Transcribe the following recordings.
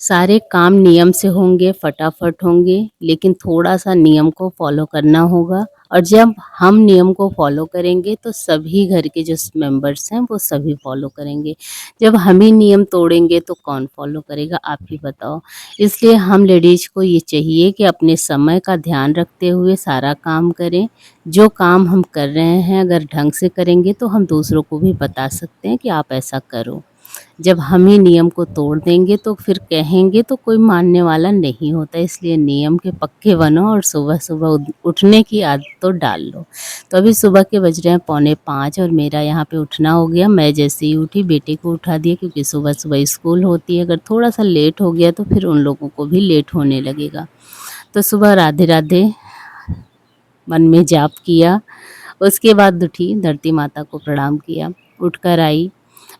सारे काम नियम से होंगे, फटाफट होंगे, लेकिन थोड़ा-सा नियम को फ़ॉलो करना होगा और जब हम नियम को फ़ॉलो करेंगे तो सभी घर के जो मेंबर्स हैं वो सभी फ़ॉलो करेंगे। जब हम ही नियम तोड़ेंगे तो कौन फ़ॉलो करेगा आप ही बताओ। इसलिए हम लेडीज़ को ये चाहिए कि अपने समय का ध्यान रखते हुए सारा काम करें। जो काम हम कर रहे हैं अगर ढंग से करेंगे तो हम दूसरों को भी बता सकते हैं कि आप ऐसा करो। जब हम ही नियम को तोड़ देंगे तो फिर कहेंगे तो कोई मानने वाला नहीं होता, इसलिए नियम के पक्के बनो और सुबह-सुबह उठने की आदत तो डाल लो। तो अभी सुबह के बज रहे हैं पौने 5 और मेरा यहाँ पे उठना हो गया। मैं जैसे ही उठी बेटे को उठा दिया क्योंकि सुबह-सुबह स्कूल होती है, अगर थोड़ा-सा लेट हो गया तो फिर उन लोगों को भी लेट होने लगेगा। तो सुबह राधे-राधे मन में जाप किया, उसके बाद उठी, धरती माता को प्रणाम किया, उठकर आई।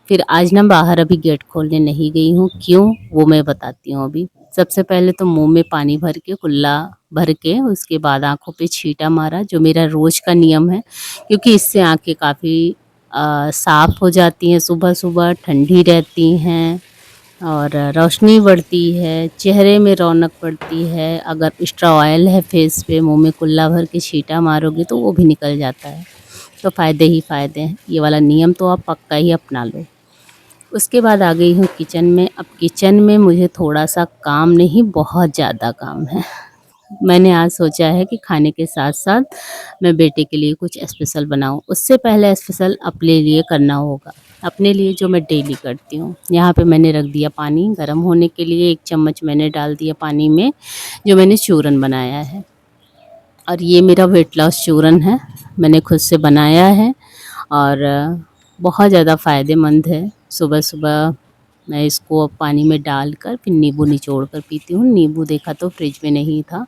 फिर आज ना बाहर अभी गेट खोलने नहीं गई हूँ, क्यों? वो मैं बताती हूँ अभी। सबसे पहले तो मुँह में पानी भर के कुल्ला भर के उसके बाद आँखों पे छींटा मारा, जो मेरा रोज़ का नियम है, क्योंकि इससे आँखें काफ़ी साफ़ हो जाती हैं सुबह-सुबह, ठंडी रहती हैं और रोशनी बढ़ती है, चेहरे में रौनक बढ़ती है। अगर एक्स्ट्रा ऑयल है फेस पे, मुँह में कुल्ला भर के छींटा मारोगे तो वो भी निकल जाता है। तो फ़ायदे ही फ़ायदे हैं। ये वाला नियम तो आप पक्का ही अपना लो। उसके बाद आ गई हूँ किचन में। अब किचन में मुझे थोड़ा-सा काम नहीं, बहुत ज़्यादा काम है। मैंने आज सोचा है कि खाने के साथ-साथ मैं बेटे के लिए कुछ स्पेशल बनाऊँ। उससे पहले स्पेशल अपने लिए करना होगा, अपने लिए जो मैं डेली करती हूँ। यहाँ पे मैंने रख दिया पानी गरम होने के लिए, 1 चम्मच मैंने डाल दिया पानी में, जो मैंने चूरन बनाया है। और ये मेरा वेट लॉस चूरन है, मैंने खुद से बनाया है और बहुत ज़्यादा फ़ायदेमंद है। सुबह-सुबह मैं इसको पानी में डालकर फिर नींबू निचोड़ कर पीती हूँ। नींबू देखा तो फ्रिज में नहीं था,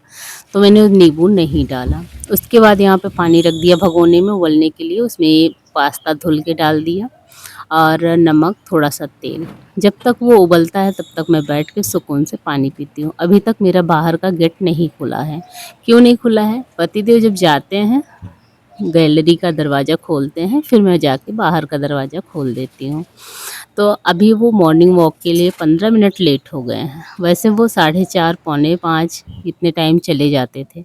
तो मैंने नींबू नहीं डाला। उसके बाद यहाँ पे पानी रख दिया भगोने में उबलने के लिए, उसमें पास्ता धुल के डाल दिया और नमक, थोड़ा-सा तेल। जब तक वो उबलता है तब तक मैं बैठ के सुकून से पानी पीती हूँ। अभी तक मेरा बाहर का गेट नहीं खुला है। क्यों नहीं खुला है? पतिदेव जब जाते हैं, गैलरी का दरवाज़ा खोलते हैं, फिर मैं जाके बाहर का दरवाज़ा खोल देती हूँ। तो अभी वो मॉर्निंग वॉक के लिए 15 मिनट लेट हो गए हैं। वैसे वो 4:30 पौने 5 इतने टाइम चले जाते थे,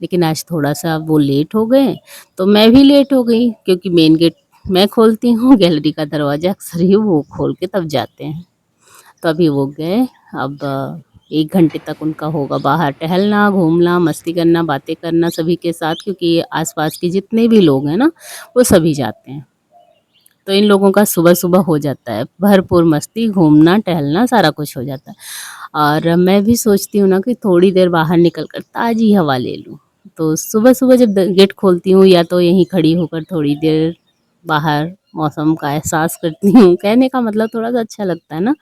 लेकिन आज थोड़ा-सा वो लेट हो गए, तो मैं भी लेट हो गई क्योंकि मेन गेट मैं खोलती हूँ, गैलरी का दरवाज़ा अक्सर ही वो खोल के तब जाते हैं। तो अभी वो गए, अब 1 घंटे तक उनका होगा बाहर टहलना, घूमना, मस्ती करना, बातें करना सभी के साथ, क्योंकि आस-पास के जितने भी लोग हैं ना, वो सभी जाते हैं। तो इन लोगों का सुबह-सुबह हो जाता है, भरपूर मस्ती, घूमना, टहलना सारा कुछ हो जाता है। और मैं भी सोचती हूँ ना कि थोड़ी देर बाहर निकल कर ताज़ी हवा ले लूँ। तो सुबह-सुबह जब गेट खोलती हूँ या तो यहीं खड़ी होकर थोड़ी देर बाहर मौसम का एहसास करती हूँ, कहने का मतलब थोड़ा-सा अच्छा लगता है ना,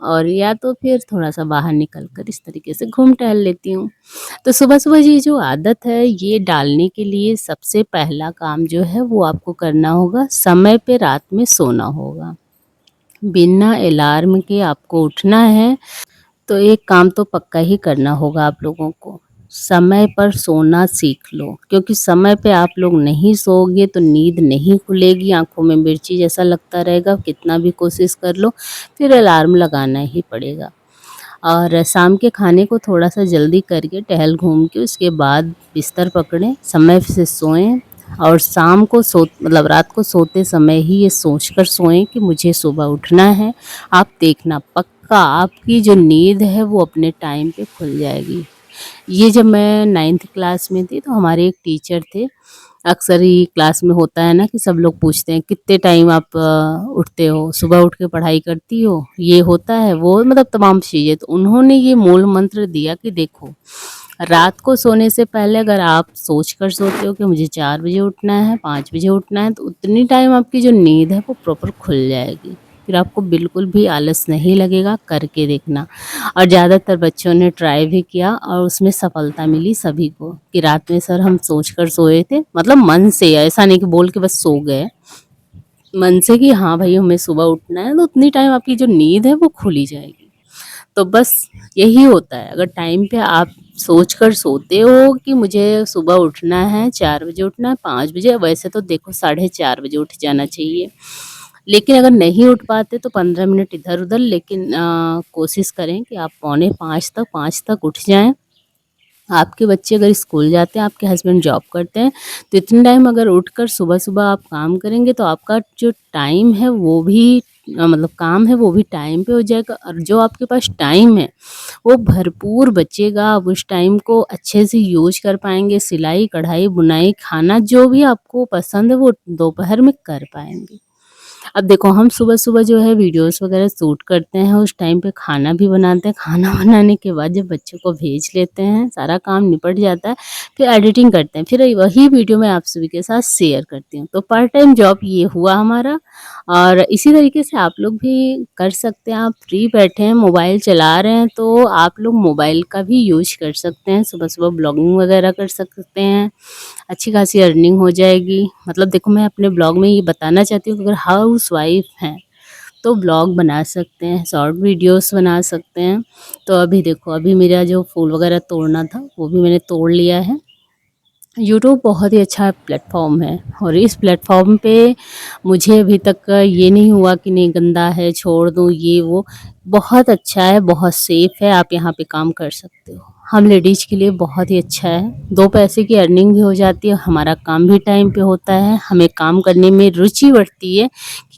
और या तो फिर थोड़ा-सा बाहर निकल कर इस तरीके से घूम टहल लेती हूँ। तो सुबह-सुबह ये जो आदत है, ये डालने के लिए सबसे पहला काम जो है वो आपको करना होगा, समय पे रात में सोना होगा। बिना अलार्म के आपको उठना है, तो एक काम तो पक्का ही करना होगा आप लोगों को, समय पर सोना सीख लो, क्योंकि समय पे आप लोग नहीं सोओगे तो नींद नहीं खुलेगी, आँखों में मिर्ची जैसा लगता रहेगा, कितना भी कोशिश कर लो, फिर अलार्म लगाना ही पड़ेगा। और शाम के खाने को थोड़ा-सा जल्दी करके टहल घूम के उसके बाद बिस्तर पकड़ें, समय से सोएँ और शाम को मतलब रात को सोते समय ही ये सोचकर सोएँ कि मुझे सुबह उठना है। आप देखना पक्का आपकी जो नींद है वो अपने टाइम पे खुल जाएगी। ये जब मैं 9th क्लास में थी तो हमारे एक टीचर थे, अक्सर ही क्लास में होता है ना कि सब लोग पूछते हैं कितने टाइम आप उठते हो, सुबह उठ के पढ़ाई करती हो, ये होता है वो मतलब तमाम चीज़ें। तो उन्होंने ये मूल मंत्र दिया कि देखो, रात को सोने से पहले अगर आप सोच कर सोते हो कि मुझे 4 बजे उठना है, 5 बजे उठना है, तो उतनी टाइम आपकी जो नींद है वो प्रॉपर खुल जाएगी। फिर आपको बिल्कुल भी आलस नहीं लगेगा, करके देखना। और ज़्यादातर बच्चों ने ट्राई भी किया और उसमें सफलता मिली सभी को कि रात में सर हम सोच कर सोए थे, मतलब मन से, ऐसा नहीं कि बोल के बस सो गए, मन से कि हाँ भाई हमें सुबह उठना है, तो उतनी टाइम आपकी जो नींद है वो खुली जाएगी। तो बस यही होता है, अगर टाइम पे आप सोच कर सोते हो कि मुझे सुबह उठना है, 4 बजे उठना है, 5 बजे, वैसे तो देखो 4:30 बजे उठ जाना चाहिए। लेकिन अगर नहीं उठ पाते तो 15 मिनट इधर-उधर, लेकिन कोशिश करें कि आप पौने 5 तक उठ जाएँ। आपके बच्चे अगर स्कूल जाते हैं, आपके हस्बैंड जॉब करते हैं, तो इतने टाइम अगर उठकर सुबह-सुबह आप काम करेंगे तो आपका जो टाइम है वो भी मतलब काम है वो भी टाइम पे हो जाएगा, और जो आपके पास टाइम है वो भरपूर बचेगा। आप उस टाइम को अच्छे से यूज़ कर पाएँगे, सिलाई, कढ़ाई, बुनाई, खाना जो भी आपको पसंद है वो दोपहर में कर पाएँगे। अब देखो हम सुबह-सुबह जो है वीडियोज़ वगैरह शूट करते हैं, उस टाइम पे खाना भी बनाते हैं, खाना बनाने के बाद जब बच्चों को भेज लेते हैं, सारा काम निपट जाता है, फिर एडिटिंग करते हैं, फिर वही वीडियो मैं आप सभी के साथ शेयर करती हूँ। तो पार्ट टाइम जॉब ये हुआ हमारा, और इसी तरीके से आप लोग भी कर सकते हैं। आप फ्री बैठे हैं, मोबाइल चला रहे हैं, तो आप लोग मोबाइल का भी यूज़ कर सकते हैं, सुबह-सुबह ब्लॉगिंग वगैरह कर सकते हैं। अच्छी खासी अर्निंग हो जाएगी। मतलब देखो मैं अपने ब्लॉग में ये बताना चाहती हूँ कि अगर हाउसवाइफ़ हैं, तो ब्लॉग बना सकते हैं, शॉर्ट वीडियोस बना सकते हैं। तो अभी देखो अभी मेरा जो फूल वगैरह तोड़ना था, वो भी मैंने तोड़ लिया है। यूट्यूब बहुत ही अच्छा प्लेटफ़ॉर्म है, और इस प्लेटफ़ॉर्म पे मुझे अभी तक ये नहीं हुआ कि नहीं गंदा है, छोड़ दूँ ये वो। बहुत अच्छा है, बहुत सेफ़ है, आप यहाँ पे काम कर सकते हो। हम लेडीज़ के लिए बहुत ही अच्छा है, 2 पैसे की अर्निंग भी हो जाती है, हमारा काम भी टाइम पे होता है, हमें काम करने में रुचि बढ़ती है,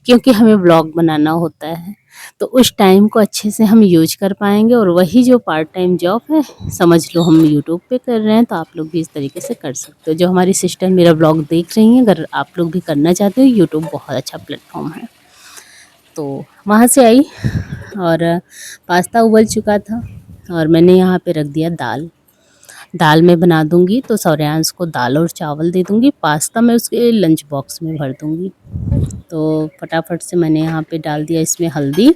क्योंकि हमें ब्लॉग बनाना होता है। तो उस टाइम को अच्छे से हम यूज़ कर पाएँगे, और वही जो पार्ट टाइम जॉब है, समझ लो हम यूट्यूब पे कर रहे हैं, तो आप लोग भी इस तरीके से कर सकते हो। जो हमारी सिस्टर मेरा ब्लॉग देख रही हैं, अगर आप लोग भी करना चाहते हो, यूट्यूब बहुत अच्छा प्लेटफ़ॉर्म है। तो वहाँ से आई, और पास्ता उबल चुका था, और मैंने यहाँ पे रख दिया दाल। दाल मैं बना दूँगी, तो सौर्यांश को दाल और चावल दे दूँगी, पास्ता मैं उसके लंच बॉक्स में भर दूँगी। तो फटाफट से मैंने यहाँ पे डाल दिया इसमें हल्दी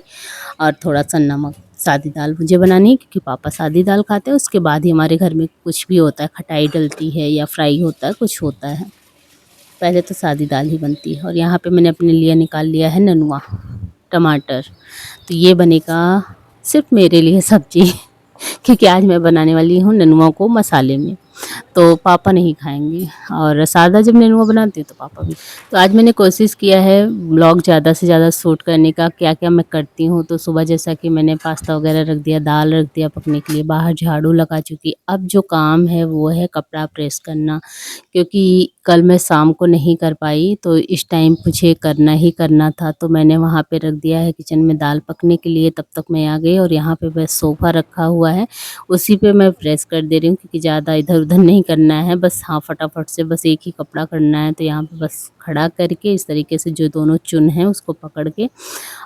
और थोड़ा-सा नमक। सादी दाल मुझे बनानी है क्योंकि पापा सादी दाल खाते हैं, उसके बाद ही हमारे घर में कुछ भी होता है, खटाई डलती है या फ्राई होता है, कुछ होता है। पहले तो सादी दाल ही बनती है, और यहाँ पे मैंने अपने लिए निकाल लिया है ननुआ, टमाटर। तो ये बनेगा सिर्फ़ मेरे लिए सब्ज़ी क्योंकि आज मैं बनाने वाली हूँ नेनुआ को मसाले में। तो पापा नहीं खाएँगे, और सादा जब नेनुआ बनाती हूँ तो पापा भी। तो आज मैंने कोशिश किया है ब्लॉग ज़्यादा से ज़्यादा शूट करने का, क्या-क्या मैं करती हूँ। तो सुबह जैसा कि मैंने पास्ता वगैरह रख दिया, दाल रख दिया पकने के लिए, बाहर झाड़ू लगा चुकी। अब जो काम है वो है कपड़ा प्रेस करना, क्योंकि कल मैं शाम को नहीं कर पाई, तो इस टाइम मुझे करना ही करना था। तो मैंने वहाँ पे रख दिया है किचन में दाल पकने के लिए, तब तक मैं आ गई, और यहाँ पे बस सोफ़ा रखा हुआ है, उसी पे मैं प्रेस कर दे रही हूँ क्योंकि ज़्यादा इधर-उधर नहीं करना है, बस हाँ, फटाफट से बस एक ही कपड़ा करना है। तो यहाँ पे बस खड़ा करके इस तरीके से जो दोनों चुन हैं उसको पकड़ के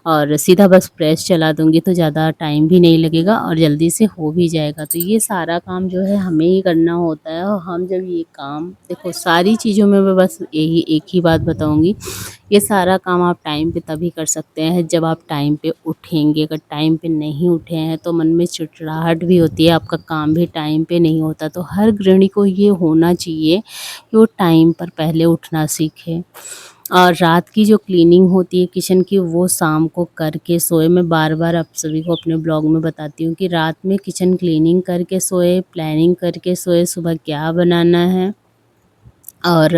और सीधा बस प्रेस चला दूँगी, तो ज़्यादा टाइम भी नहीं लगेगा और जल्दी से हो भी जाएगा। तो ये सारा काम जो है हमें ही करना होता है, और हम जब ये काम देखो सारी चीज़ों में मैं बस यही एक ही बात बताऊँगी, ये सारा काम आप टाइम पे तभी कर सकते हैं जब आप टाइम पे उठेंगे। अगर टाइम पे नहीं उठे हैं तो मन में चिड़चिड़ाहट भी होती है, आपका काम भी टाइम पे नहीं होता। तो हर गृहिणी को ये होना चाहिए कि वो टाइम पर पहले उठना सीखे, और रात की जो क्लीनिंग होती है किचन की वो शाम को करके सोए। मैं बार-बार आप सभी को अपने ब्लॉग में बताती हूँ कि रात में किचन क्लीनिंग करके सोए, प्लानिंग करके सोए, सुबह क्या बनाना है, और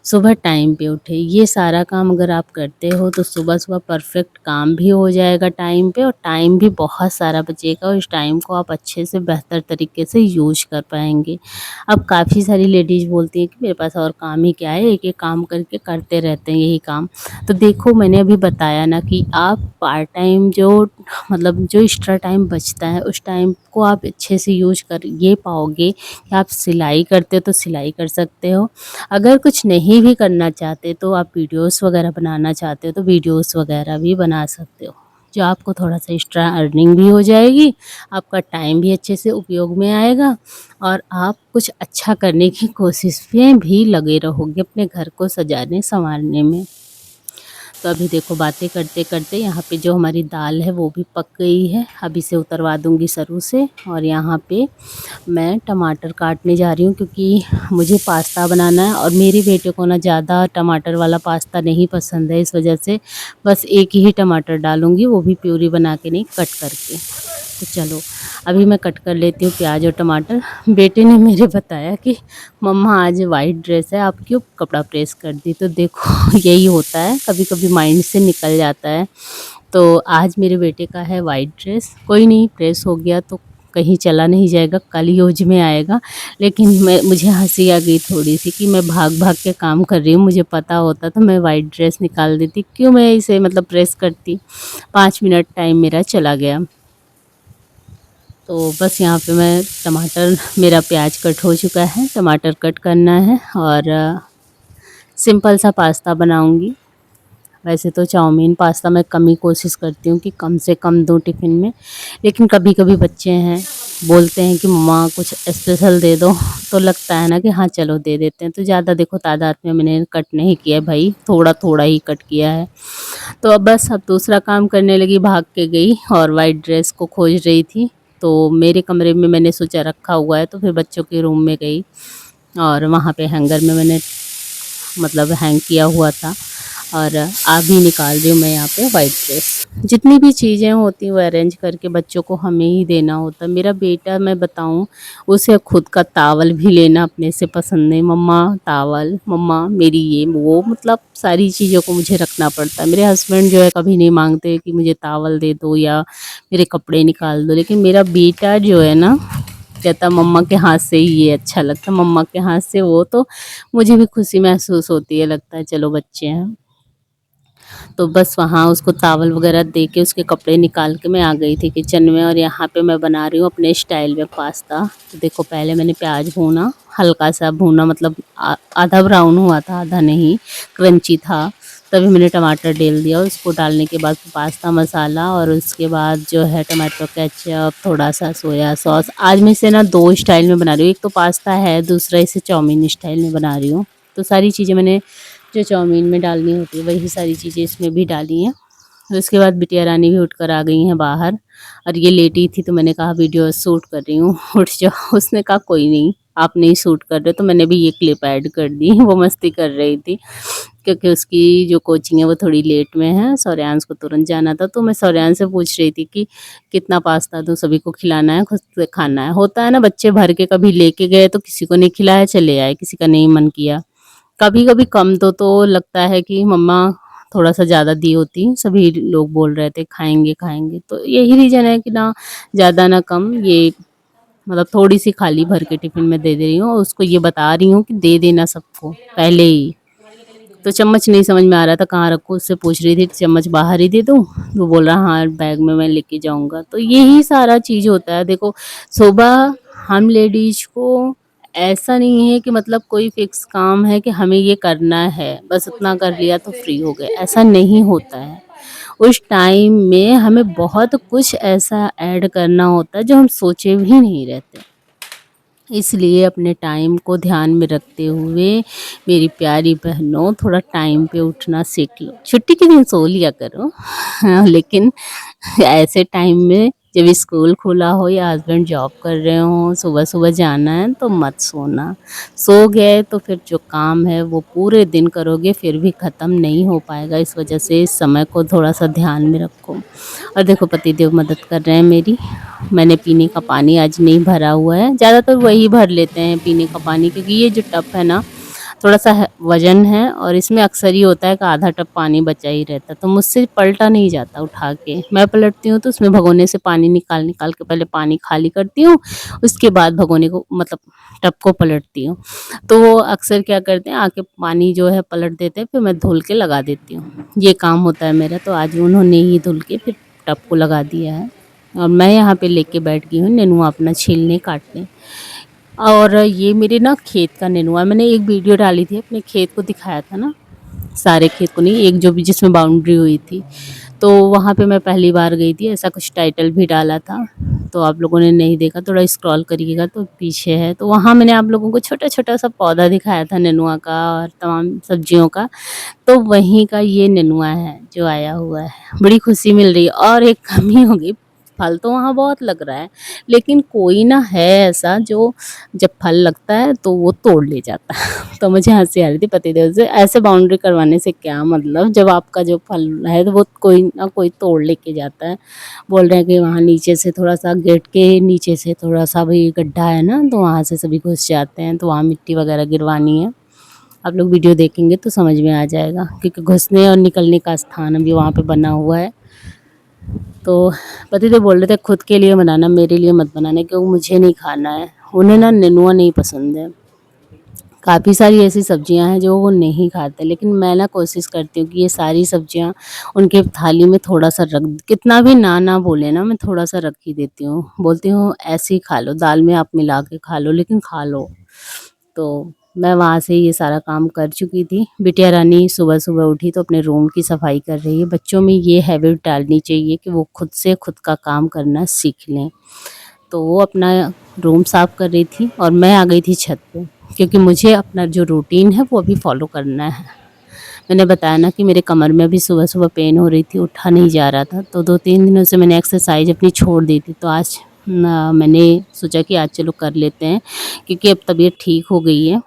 सुबह टाइम पे उठे। ये सारा काम अगर आप करते हो तो सुबह-सुबह परफ़ेक्ट काम भी हो जाएगा टाइम पे, और टाइम भी बहुत सारा बचेगा, और इस टाइम को आप अच्छे से बेहतर तरीके से यूज़ कर पाएँगे। अब काफ़ी सारी लेडीज़ बोलती हैं कि मेरे पास और काम ही क्या है, एक-एक काम करके करते रहते हैं यही काम। तो देखो मैंने अभी बताया ना कि आप पार्ट टाइम जो मतलब जो एक्स्ट्रा टाइम बचता है उस टाइम को आप अच्छे से यूज़ कर ये पाओगे कि आप सिलाई करते हो तो सिलाई कर सकते हो। अगर कुछ नहीं भी करना चाहते तो आप वीडियोस वगैरह बनाना चाहते हो तो वीडियोस वगैरह भी बना सकते हो, जो आपको थोड़ा-सा एक्स्ट्रा अर्निंग भी हो जाएगी, आपका टाइम भी अच्छे से उपयोग में आएगा, और आप कुछ अच्छा करने की कोशिश में भी लगे रहोगे अपने घर को सजाने-सँवारने में। तो अभी देखो बातें करते-करते यहाँ पे जो हमारी दाल है वो भी पक गई है। अब इसे उतरवा दूँगी सरू से, और यहाँ पे मैं टमाटर काटने जा रही हूँ क्योंकि मुझे पास्ता बनाना है, और मेरे बेटे को ना ज़्यादा टमाटर वाला पास्ता नहीं पसंद है, इस वजह से बस एक ही टमाटर डालूँगी, वो भी प्यूरी बना के नहीं, कट करके। तो चलो अभी मैं कट कर लेती हूँ प्याज और टमाटर। बेटे ने मेरे बताया कि मम्मा आज वाइट ड्रेस है, आप क्यों कपड़ा प्रेस कर दी? तो देखो यही होता है, कभी कभी माइंड से निकल जाता है। तो आज मेरे बेटे का है वाइट ड्रेस, कोई नहीं, प्रेस हो गया तो कहीं चला नहीं जाएगा, कल यूज में आएगा। लेकिन मुझे हंसी आ गई थोड़ी सी कि मैं भाग भाग के काम कर रही हूँ, मुझे पता होता तो मैं वाइट ड्रेस निकाल देती, क्यों मैं इसे मतलब प्रेस करती। 5 मिनट टाइम मेरा चला गया। तो बस यहाँ पे मैं टमाटर, मेरा प्याज कट हो चुका है, टमाटर कट करना है और सिंपल सा पास्ता बनाऊँगी। वैसे तो चाउमीन पास्ता मैं कम ही कोशिश करती हूँ कि कम से कम दूँ टिफ़िन में, लेकिन कभी कभी बच्चे हैं बोलते हैं कि मम्मा कुछ स्पेशल दे दो, तो लगता है ना कि हाँ चलो दे देते हैं। तो ज़्यादा देखो तादाद में मैंने कट नहीं किया है भाई, थोड़ा थोड़ा ही कट किया है। तो अब बस अब दूसरा काम करने लगी, भाग के गई और वाइट ड्रेस को खोज रही थी। तो मेरे कमरे में मैंने सोचा रखा हुआ है, तो फिर बच्चों के रूम में गई और वहाँ पे हैंगर में मैंने मतलब हैंग किया हुआ था और अभी निकाल रही हूँ मैं यहाँ पे वाइट ड्रेस। जितनी भी चीज़ें होती हैं वो अरेंज करके बच्चों को हमें ही देना होता है। मेरा बेटा मैं बताऊँ, उसे खुद का तावल भी लेना अपने से पसंद नहीं। मम्मा तावल, मम्मा मेरी ये वो, मतलब सारी चीज़ों को मुझे रखना पड़ता है। मेरे हस्बैंड जो है कभी नहीं मांगते कि मुझे तावल दे दो या मेरे कपड़े निकाल दो, लेकिन मेरा बेटा जो है ना कहता मम्मा के हाथ से ही ये अच्छा लगता, मम्मा के हाथ से वो, तो मुझे भी खुशी महसूस होती है, लगता है चलो बच्चे हैं। तो बस वहाँ उसको तावल वगैरह दे के उसके कपड़े निकाल के मैं आ गई थी किचन में और यहाँ पे मैं बना रही हूँ अपने स्टाइल में पास्ता। तो देखो पहले मैंने प्याज भूना, हल्का सा भूना, मतलब आधा ब्राउन हुआ था, आधा नहीं, क्रंची था। तभी मैंने टमाटर डाल दिया, उसको डालने के बाद पास्ता मसाला और उसके बाद जो है टमाटो केचप, थोड़ा सा सोया सॉस। आज मैं इसे ना 2 स्टाइल में बना रही हूँ, एक तो पास्ता है, दूसरा इसे चाउमीन स्टाइल में बना रही हूँ। तो सारी चीज़ें मैंने जो चाउमीन में डालनी होती है वही सारी चीज़ें इसमें भी डाली हैं। तो उसके बाद बिटिया रानी भी उठकर आ गई हैं बाहर और ये लेटी थी, तो मैंने कहा वीडियो शूट कर रही हूँ उठ जाओ। उसने कहा कोई नहीं, आप नहीं शूट कर रहे, तो मैंने भी ये क्लिप ऐड कर दी। वो मस्ती कर रही थी क्योंकि उसकी जो कोचिंग है वो थोड़ी लेट में है, सौर्यांश को तुरंत जाना था। तो मैं सौर्यांश से पूछ रही थी कि कितना पास्ता दूँ, सभी को खिलाना है, खुद से खाना है। होता है ना बच्चे भर के कभी लेके गए तो किसी को नहीं खिलाया चले आए, किसी का नहीं मन किया। कभी कभी कम दो तो लगता है कि मम्मा थोड़ा सा ज़्यादा दी होती, सभी लोग बोल रहे थे खाएंगे खाएंगे, तो यही रीज़न है कि ना ज़्यादा ना कम, ये मतलब थोड़ी सी खाली भर के टिफ़िन में दे दे रही हूँ और उसको ये बता रही हूँ कि दे देना सबको पहले ही। तो चम्मच नहीं समझ में आ रहा था कहाँ रखूँ, उससे पूछ रही थी चम्मच बाहर ही दे दूँ, तो बोल रहा हाँ बैग में मैं लेके जाऊँगा। तो यही सारा चीज़ होता है। देखो सुबह हम लेडीज को ऐसा नहीं है कि मतलब कोई फिक्स काम है कि हमें ये करना है, बस इतना कर लिया तो फ्री हो गए, ऐसा नहीं होता है। उस टाइम में हमें बहुत कुछ ऐसा ऐड करना होता है जो हम सोचे भी नहीं रहते। इसलिए अपने टाइम को ध्यान में रखते हुए मेरी प्यारी बहनों थोड़ा टाइम पे उठना सीख लो। छुट्टी के दिन सो लिया करो हाँ, लेकिन ऐसे टाइम में जब स्कूल खुला हो या हस्बैंड जॉब कर रहे हो, सुबह सुबह जाना है तो मत सोना। सो गए तो फिर जो काम है वो पूरे दिन करोगे फिर भी ख़त्म नहीं हो पाएगा। इस वजह से इस समय को थोड़ा सा ध्यान में रखो। और देखो पतिदेव मदद कर रहे हैं मेरी। मैंने पीने का पानी आज नहीं भरा हुआ है, ज़्यादातर वही भर लेते हैं पीने का पानी, क्योंकि ये जो टब है ना थोड़ा सा वजन है और इसमें अक्सर ही होता है कि आधा टब पानी बचा ही रहता है, तो मुझसे पलटा नहीं जाता उठा के। मैं पलटती हूँ तो उसमें भगोने से पानी निकाल निकाल के पहले पानी खाली करती हूँ, उसके बाद भगोने को मतलब टब को पलटती हूँ। तो वो अक्सर क्या करते हैं आके पानी जो है पलट देते हैं, फिर मैं धुल के लगा देती हूँ, ये काम होता है मेरा। तो आज उन्होंने ही धुल के फिर टब को लगा दिया है और मैं यहाँ पे लेके बैठ गई हूँ नेनुआ अपना छीलने काटने। और ये मेरे ना खेत का नेनुआ, मैंने एक वीडियो डाली थी अपने खेत को दिखाया था ना, सारे खेत को नहीं, एक जो भी जिसमें बाउंड्री हुई थी। तो वहाँ पे मैं पहली बार गई थी, ऐसा कुछ टाइटल भी डाला था। तो आप लोगों ने नहीं देखा, थोड़ा स्क्रॉल करिएगा तो पीछे है। तो वहाँ मैंने आप लोगों को छोटा छोटा सा पौधा दिखाया था नेनुआ का और तमाम सब्जियों का। तो वहीं का ये नेनुआ है जो आया हुआ है, बड़ी खुशी मिल रही है। और एक कमी हो गई, फल तो वहाँ बहुत लग रहा है, लेकिन कोई ना है ऐसा जो जब फल लगता है तो वो तोड़ ले जाता है। तो मुझे हँसी आ रही थी पतिदेव से, ऐसे बाउंड्री करवाने से क्या मतलब, जब आपका जो फल है तो वो कोई ना कोई तोड़ लेके जाता है। बोल रहे हैं कि वहाँ नीचे से थोड़ा-सा गेट के नीचे से थोड़ा-सा भी गड्ढा है ना, तो वहाँ से सभी घुस जाते हैं, तो वहाँ मिट्टी वगैरह गिरवानी है। आप लोग वीडियो देखेंगे तो समझ में आ जाएगा, क्योंकि घुसने और निकलने का स्थान अभी वहाँ पे बना हुआ है। तो पतिदेव बोल रहे थे खुद के लिए बनाना, मेरे लिए मत बनाना, क्योंकि मुझे नहीं खाना है। उन्हें ना नेनुआ नहीं पसंद है। काफ़ी सारी ऐसी सब्जियां हैं जो वो नहीं खाते, लेकिन मैं ना कोशिश करती हूँ कि ये सारी सब्जियां उनके थाली में थोड़ा सा रख, कितना भी ना ना बोले ना, मैं थोड़ा सा रख ही देती हूँ। बोलती हूँ ऐसे ही खा लो, दाल में आप मिला के खा लो, लेकिन खा लो। तो मैं वहाँ से ये सारा काम कर चुकी थी। बिटिया रानी सुबह सुबह उठी तो अपने रूम की सफाई कर रही है। बच्चों में ये हैबिट डालनी चाहिए कि वो खुद से खुद का काम करना सीख लें। तो वो अपना रूम साफ़ कर रही थी और मैं आ गई थी छत पे, क्योंकि मुझे अपना जो रूटीन है वो अभी फॉलो करना है। मैंने बताया ना कि मेरे कमर में भी सुबह-सुबह पेन हो रही थी, उठा नहीं जा रहा था, तो 2-3 दिनों से मैंने एक्सरसाइज़ अपनी छोड़ दी थी। तो आज मैंने सोचा कि आज चलो कर लेते हैं, क्योंकि अब तबीयत ठीक हो गई है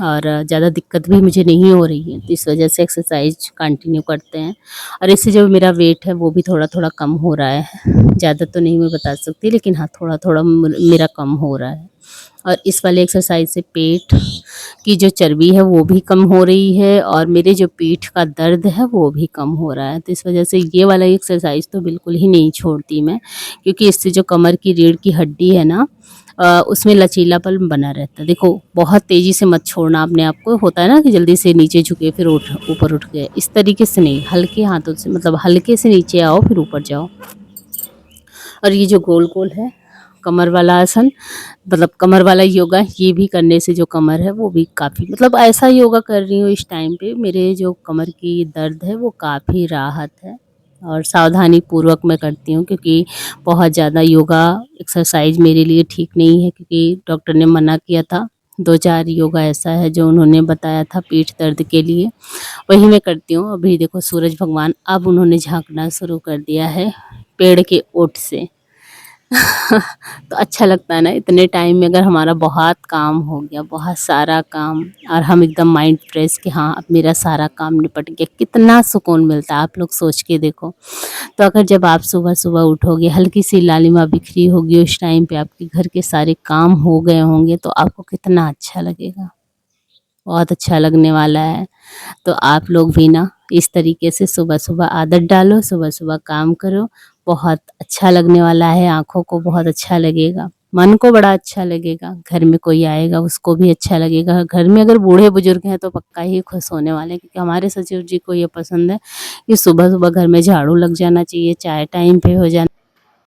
और ज़्यादा दिक्कत भी मुझे नहीं हो रही है, तो इस वजह से एक्सरसाइज़ कंटिन्यू करते हैं। और इससे जो मेरा वेट है वो भी थोड़ा-थोड़ा कम हो रहा है। ज़्यादा तो नहीं मैं बता सकती, लेकिन हाँ, थोड़ा-थोड़ा मेरा कम हो रहा है। और इस वाले एक्सरसाइज से पेट की जो चर्बी है वो भी कम हो रही है और मेरे जो पीठ का दर्द है वो भी कम हो रहा है। तो इस वजह से ये वाला एक्सरसाइज तो बिल्कुल ही नहीं छोड़ती मैं, क्योंकि इससे जो कमर की रीढ़ की हड्डी है ना, उसमें लचीलापन बना रहता है। देखो बहुत तेज़ी से मत छोड़ना अपने आप को, होता है ना कि जल्दी से नीचे झुके फिर उठ ऊपर उठ गए, इस तरीके से नहीं, हल्के हाथों से, मतलब हल्के से नीचे आओ फिर ऊपर जाओ। और ये जो गोल-गोल है कमर वाला आसन, मतलब कमर वाला योगा, ये भी करने से जो कमर है वो भी काफ़ी, मतलब ऐसा योगा कर रही हूँ इस टाइम पे, मेरे जो कमर की दर्द है वो काफ़ी राहत है। और सावधानी पूर्वक मैं करती हूँ, क्योंकि बहुत ज़्यादा योगा एक्सरसाइज मेरे लिए ठीक नहीं है, क्योंकि डॉक्टर ने मना किया था। 2-4 योगा ऐसा है जो उन्होंने बताया था पीठ दर्द के लिए, वही मैं करती हूँ। अभी देखो सूरज भगवान अब उन्होंने झाँकना शुरू कर दिया है पेड़ के ओट से। तो अच्छा लगता है ना, इतने टाइम में अगर हमारा बहुत काम हो गया, बहुत सारा काम, और हम एकदम माइंड फ्रेश कि हाँ अब मेरा सारा काम निपट गया, कितना सुकून मिलता है, आप लोग सोच के देखो। तो अगर जब आप सुबह सुबह उठोगे, हल्की सी लालिमा बिखरी होगी, उस टाइम पे आपके घर के सारे काम हो गए होंगे, तो आपको कितना अच्छा लगेगा, बहुत अच्छा लगने वाला है। तो आप लोग भी ना इस तरीके से सुबह-सुबह आदत डालो, सुबह-सुबह काम करो, बहुत अच्छा लगने वाला है, आँखों को बहुत अच्छा लगेगा, मन को बड़ा अच्छा लगेगा, घर में कोई आएगा उसको भी अच्छा लगेगा। घर में अगर बूढ़े-बुजुर्ग हैं तो पक्का ही खुश होने वाले हैं, क्योंकि हमारे ससुर जी को ये पसंद है कि सुबह-सुबह घर में झाड़ू लग जाना चाहिए, चाय टाइम पे हो जाना